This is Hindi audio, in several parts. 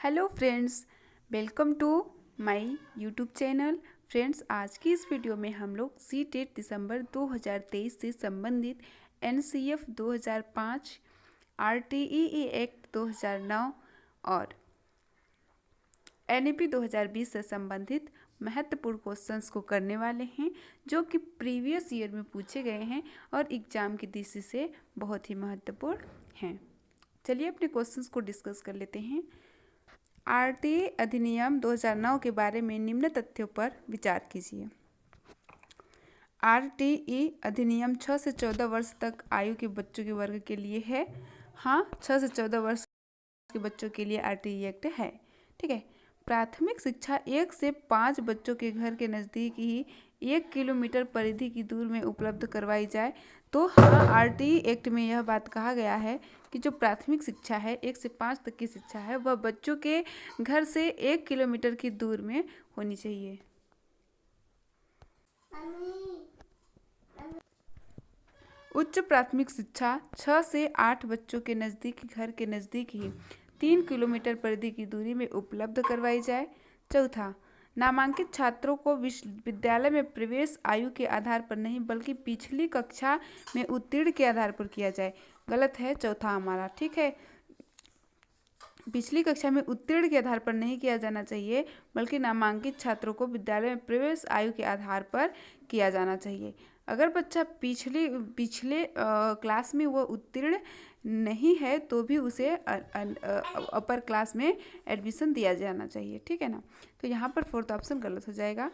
Hello friends, welcome to my YouTube channel. Friends, आज की इस वीडियो में हम लोग सी-टेट दिसंबर 2023 से संबंधित एनसीएफ 2005, आरटीई एक्ट 2009 और एनईपी 2020 से संबंधित महत्वपूर्ण क्वेश्चंस को करने वाले हैं, जो कि प्रीवियस ईयर में पूछे गए हैं और एग्जाम की दृष्टि से बहुत ही महत्वपूर्ण हैं। चलिए अपने क्वेश्चंस को डिस्कस कर लेते हैं। आरटीई अधिनियम 2009 के बारे में निम्न तथ्यों पर विचार कीजिए। आरटीई अधिनियम 6 से 14 वर्ष तक आयु के बच्चों के वर्ग के लिए है। हाँ, 6 से 14 वर्ष के बच्चों के लिए आरटीई एक्ट है। ठीक है। प्राथमिक शिक्षा 1 से 5 बच्चों के घर के नज़दीक ही 1 किलोमीटर परिधि की दूर में उपलब्ध करवाई जाए। तो हाँ, आरटीई एक्ट में यह बात कहा गया है कि जो प्राथमिक शिक्षा है 1 से 5 तक की शिक्षा है वह बच्चों के घर से 1 किलोमीटर की दूर में होनी चाहिए। उच्च प्राथमिक शिक्षा 6 से 8 बच्चों के नज़दीक घर के नज़दीक ही 3 किलोमीटर परिधि की दूरी में उपलब्ध करवाई जाए। चौथा, नामांकित छात्रों को विश्वविद्यालय में प्रवेश आयु के आधार पर नहीं बल्कि पिछली कक्षा में उत्तीर्ण के आधार पर किया जाए। गलत है चौथा हमारा। ठीक है, पिछली कक्षा में उत्तीर्ण के आधार पर नहीं किया जाना चाहिए, बल्कि नामांकित छात्रों को विद्यालय में प्रवेश आयु के आधार पर किया जाना चाहिए। अगर बच्चा पिछले क्लास में वो उत्तीर्ण नहीं है तो भी उसे अपर क्लास में एडमिशन दिया जाना चाहिए। ठीक है ना। तो यहाँ पर फोर्थ ऑप्शन गलत हो जाएगा।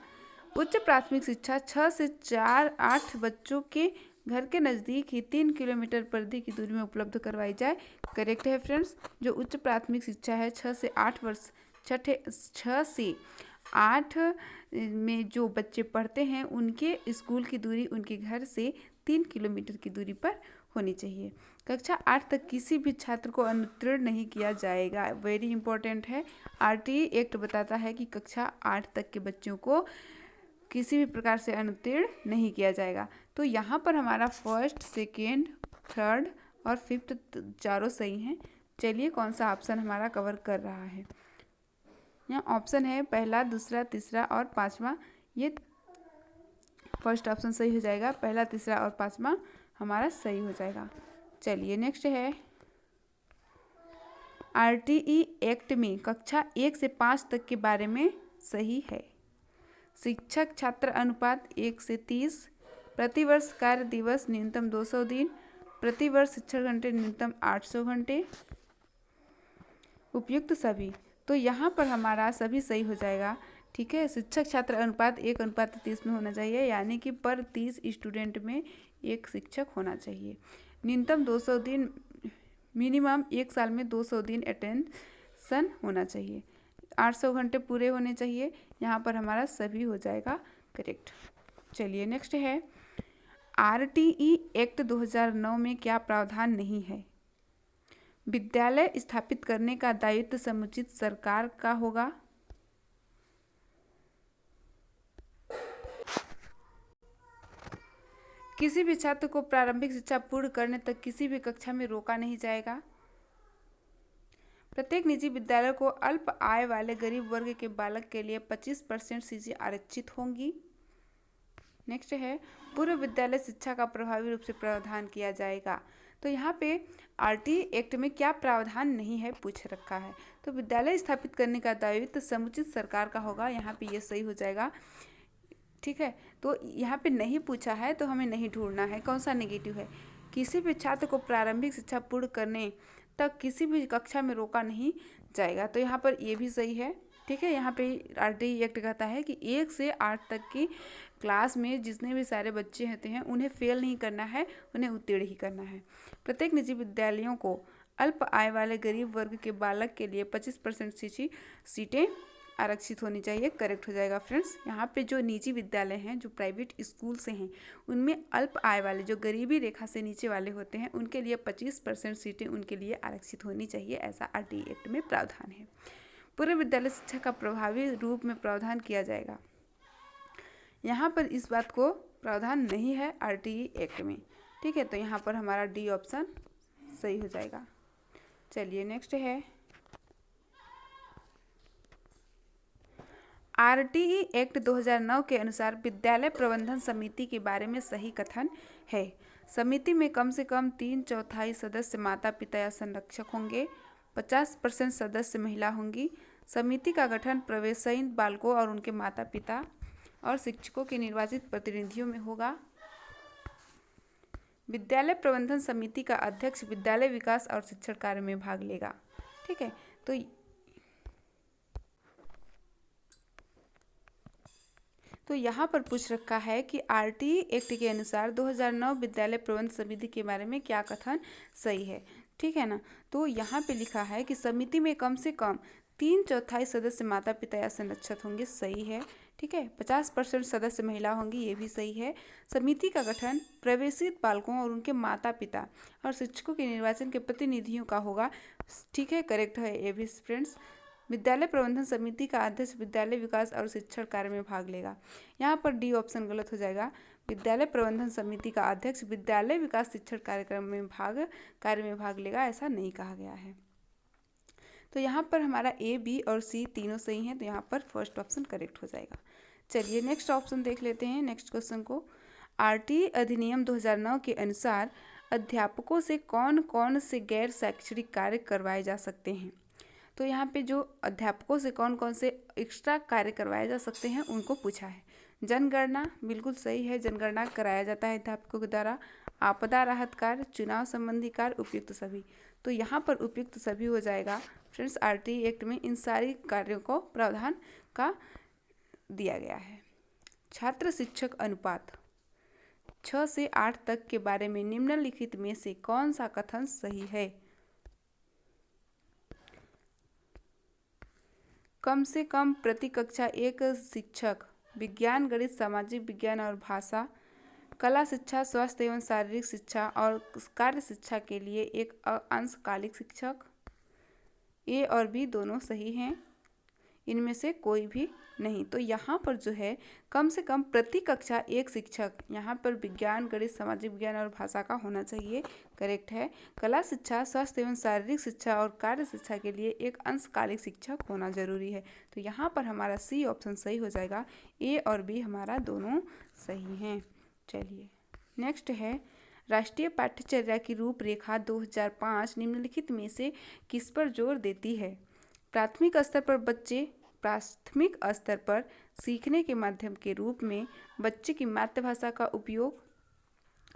उच्च प्राथमिक शिक्षा 6 से 8 बच्चों के घर के नज़दीक ही 3 किलोमीटर परिधि की दूरी में उपलब्ध करवाई जाए। करेक्ट है फ्रेंड्स। जो उच्च प्राथमिक शिक्षा है 6 से 8 वर्ष 6 से 8 में जो बच्चे पढ़ते हैं उनके स्कूल की दूरी उनके घर से 3 किलोमीटर की दूरी पर होनी चाहिए। कक्षा 8 तक किसी भी छात्र को अनुत्तीर्ण नहीं किया जाएगा। वेरी इंपॉर्टेंट है। आरटीई एक्ट बताता है कि कक्षा 8 तक के बच्चों को किसी भी प्रकार से अनुत्तीर्ण नहीं किया जाएगा। तो यहाँ पर हमारा फर्स्ट, सेकेंड, थर्ड और फिफ्थ चारों सही हैं। चलिए कौन सा ऑप्शन हमारा कवर कर रहा है। यहाँ ऑप्शन है पहला, दूसरा, तीसरा और पांचवा। ये फर्स्ट ऑप्शन सही हो जाएगा। पहला, तीसरा और पांचवा हमारा सही हो जाएगा। चलिए नेक्स्ट है, आरटीई एक्ट में कक्षा 1 से 5 तक के बारे में सही है। शिक्षक छात्र अनुपात 1 से 30, प्रतिवर्ष कार्य दिवस न्यूनतम 200 दिन, प्रतिवर्ष शिक्षण घंटे न्यूनतम 800 घंटे, उपयुक्त सभी। तो यहाँ पर हमारा सभी सही हो जाएगा। ठीक है। शिक्षक छात्र अनुपात 1:30 में होना चाहिए, यानी कि पर 30 स्टूडेंट में एक शिक्षक होना चाहिए। न्यूनतम 200 दिन, मिनिमम 1 साल में 200 दिन अटेंशन होना चाहिए। 800 घंटे पूरे होने चाहिए। यहाँ पर हमारा सभी हो जाएगा करेक्ट। चलिए नेक्स्ट है, आरटीई एक्ट 2009 में क्या प्रावधान नहीं है। विद्यालय स्थापित करने का दायित्व समुचित सरकार का होगा। किसी भी छात्र को प्रारंभिक शिक्षा पूर्ण करने तक किसी भी कक्षा में रोका नहीं जाएगा। प्रत्येक निजी विद्यालय को अल्प आय वाले गरीब वर्ग के बालक के लिए 25% सीटें आरक्षित होंगी। नेक्स्ट है, पूर्व विद्यालय शिक्षा का प्रभावी रूप से प्रावधान किया जाएगा। तो यहाँ पे आरटीई एक्ट में क्या प्रावधान नहीं है पूछ रखा है। तो विद्यालय स्थापित करने का दायित्व समुचित सरकार का होगा। यहाँ पे ये सही हो जाएगा। ठीक है। तो यहाँ पे नहीं पूछा है तो हमें नहीं ढूंढना है कौन सा नेगेटिव है। किसी भी छात्र को प्रारंभिक शिक्षा पूर्ण करने तक किसी भी कक्षा में रोका नहीं जाएगा। तो यहाँ पर ये भी सही है। ठीक है। यहाँ पे आरटीई एक्ट कहता है कि 1 से 8 तक की क्लास में जितने भी सारे बच्चे होते हैं उन्हें फेल नहीं करना है, उन्हें उत्तीर्ण ही करना है। प्रत्येक निजी विद्यालयों को अल्प आय वाले गरीब वर्ग के बालक के लिए 25% सीटें आरक्षित होनी चाहिए। करेक्ट हो जाएगा फ्रेंड्स। यहाँ पे जो निजी विद्यालय हैं, जो प्राइवेट स्कूल से हैं, उनमें अल्प आय वाले जो गरीबी रेखा से नीचे वाले होते हैं उनके लिए 25% सीटें उनके लिए आरक्षित होनी चाहिए। ऐसा आरटीई एक्ट में प्रावधान है। पूर्व विद्यालय शिक्षा का प्रभावी रूप में प्रावधान किया जाएगा। यहाँ पर इस बात को प्रावधान नहीं है आरटीई एक्ट में। ठीक है। तो यहाँ पर हमारा डी ऑप्शन सही हो जाएगा। चलिए नेक्स्ट है, आरटीई एक्ट 2009 के अनुसार विद्यालय प्रबंधन समिति के बारे में सही कथन है। समिति में कम से कम 3/4 सदस्य माता पिता या संरक्षक होंगे। 50% सदस्य महिला होंगी। समिति का गठन प्रवेशहीन बालकों और उनके माता पिता और शिक्षकों के निर्वाचित प्रतिनिधियों में होगा। विद्यालय प्रबंधन समिति का अध्यक्ष विद्यालय विकास और शिक्षण कार्य में भाग लेगा। ठीक है, तो यहाँ पर पूछ रखा है कि आरटीई एक्ट के अनुसार 2009 विद्यालय प्रबंधन समिति के बारे में क्या कथन सही है। ठीक है ना, तो यहाँ पे लिखा है कि समिति में कम से कम 3/4 सदस्य माता पिता या संरक्षक होंगे, सही है। ठीक है, 50% सदस्य महिला होंगी, ये भी सही है। समिति का गठन प्रवेशित बालकों और उनके माता पिता और शिक्षकों के निर्वाचन के प्रतिनिधियों का होगा। ठीक है, करेक्ट है ये भी फ्रेंड्स। विद्यालय प्रबंधन समिति का अध्यक्ष विद्यालय विकास और शिक्षण कार्य में भाग लेगा। यहाँ पर डी ऑप्शन गलत हो जाएगा। विद्यालय प्रबंधन समिति का अध्यक्ष विद्यालय विकास शिक्षण कार्य में भाग लेगा, ऐसा नहीं कहा गया है। तो यहाँ पर हमारा ए, बी और सी तीनों सही हैं, तो यहाँ पर फर्स्ट ऑप्शन करेक्ट हो जाएगा। चलिए नेक्स्ट ऑप्शन देख लेते हैं, नेक्स्ट क्वेश्चन को। आरटीई अधिनियम 2009 के अनुसार अध्यापकों से कौन कौन से गैर शैक्षणिक कार्य करवाए जा सकते हैं। तो यहाँ पे जो अध्यापकों से कौन कौन से एक्स्ट्रा कार्य करवाए जा सकते हैं उनको पूछा है। जनगणना बिल्कुल सही है, जनगणना कराया जाता है अध्यापकों के द्वारा। आपदा राहत कार्य, चुनाव संबंधी कार्य, उपयुक्त सभी। तो यहाँ पर उपयुक्त सभी हो जाएगा फ्रेंड्स। आरटीई एक्ट में इन सारी कार्यों को प्रावधान का दिया गया है। छात्र शिक्षक अनुपात 6 से 8 तक के बारे में निम्नलिखित में से कौन सा कथन सही है। कम से कम प्रति कक्षा एक शिक्षक विज्ञान, गणित, सामाजिक विज्ञान और भाषा, कला शिक्षा, स्वास्थ्य एवं शारीरिक शिक्षा और कार्य शिक्षा के लिए एक अंशकालिक शिक्षक। ए और बी दोनों सही हैं, इनमें से कोई भी नहीं। तो यहाँ पर जो है कम से कम प्रति कक्षा एक शिक्षक, यहाँ पर विज्ञान, गणित, सामाजिक विज्ञान और भाषा का होना चाहिए, करेक्ट है। कला शिक्षा, स्वास्थ्य एवं शारीरिक शिक्षा और कार्य शिक्षा के लिए एक अंशकालिक शिक्षक होना जरूरी है। तो यहाँ पर हमारा सी ऑप्शन सही हो जाएगा। ए और बी हमारा दोनों सही हैं। चलिए नेक्स्ट है, राष्ट्रीय पाठ्यचर्या की रूपरेखा 2005 निम्नलिखित में से किस पर जोर देती है। प्राथमिक स्तर पर सीखने के माध्यम के रूप में बच्चे की मातृभाषा का उपयोग,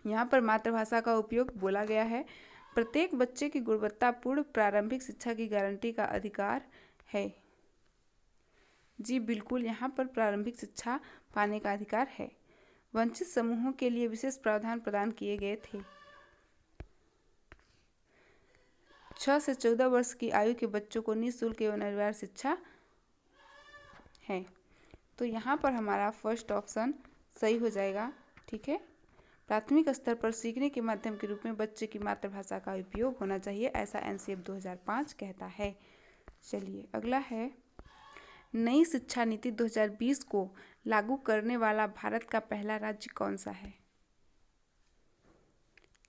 यहाँ पर मातृभाषा का उपयोग बोला गया है। प्रत्येक बच्चे की गुणवत्तापूर्ण प्रारंभिक शिक्षा की गारंटी का अधिकार है। जी बिल्कुल, यहाँ पर प्रारंभिक शिक्षा पाने का अधिकार है। वंचित समूहों के लिए विशेष प्रावधान प्रदान किए गए थे। 6 से 14 वर्ष की आयु के बच्चों को निःशुल्क एवं अनिवार्य शिक्षा है। तो यहाँ पर हमारा फर्स्ट ऑप्शन सही हो जाएगा। ठीक है, प्राथमिक स्तर पर सीखने के माध्यम के रूप में बच्चे की मातृभाषा का उपयोग होना चाहिए, ऐसा एनसीएफ 2005 कहता है। चलिए अगला है, नई शिक्षा नीति 2020 को लागू करने वाला भारत का पहला राज्य कौन सा है।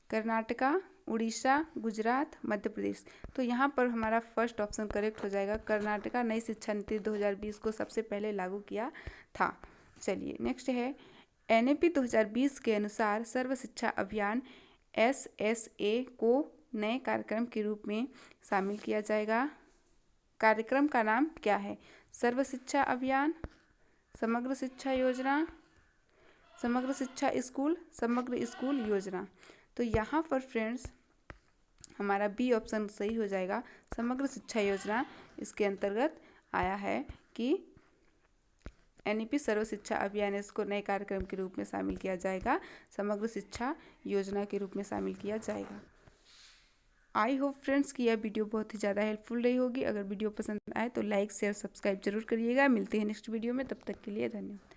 कर्नाटका, उड़ीसा, गुजरात, मध्य प्रदेश। तो यहाँ पर हमारा फर्स्ट ऑप्शन करेक्ट हो जाएगा। कर्नाटका नई शिक्षा नीति 2020 को सबसे पहले लागू किया था। चलिए नेक्स्ट है, एनईपी 2020 के अनुसार सर्व शिक्षा अभियान SSA को नए कार्यक्रम के रूप में शामिल किया जाएगा। कार्यक्रम का नाम क्या है। सर्व शिक्षा अभियान, समग्र शिक्षा योजना, समग्र शिक्षा स्कूल, समग्र स्कूल योजना। तो यहाँ पर फ्रेंड्स हमारा बी ऑप्शन सही हो जाएगा, समग्र शिक्षा योजना। इसके अंतर्गत आया है कि एनईपी सर्व शिक्षा अभियान, इसको नए कार्यक्रम के रूप में शामिल किया जाएगा, समग्र शिक्षा योजना के रूप में शामिल किया जाएगा। आई होप फ्रेंड्स कि यह वीडियो बहुत ही ज़्यादा हेल्पफुल रही होगी। अगर वीडियो पसंद आए तो लाइक, शेयर, सब्सक्राइब जरूर करिएगा। मिलते हैं नेक्स्ट वीडियो में, तब तक के लिए धन्यवाद।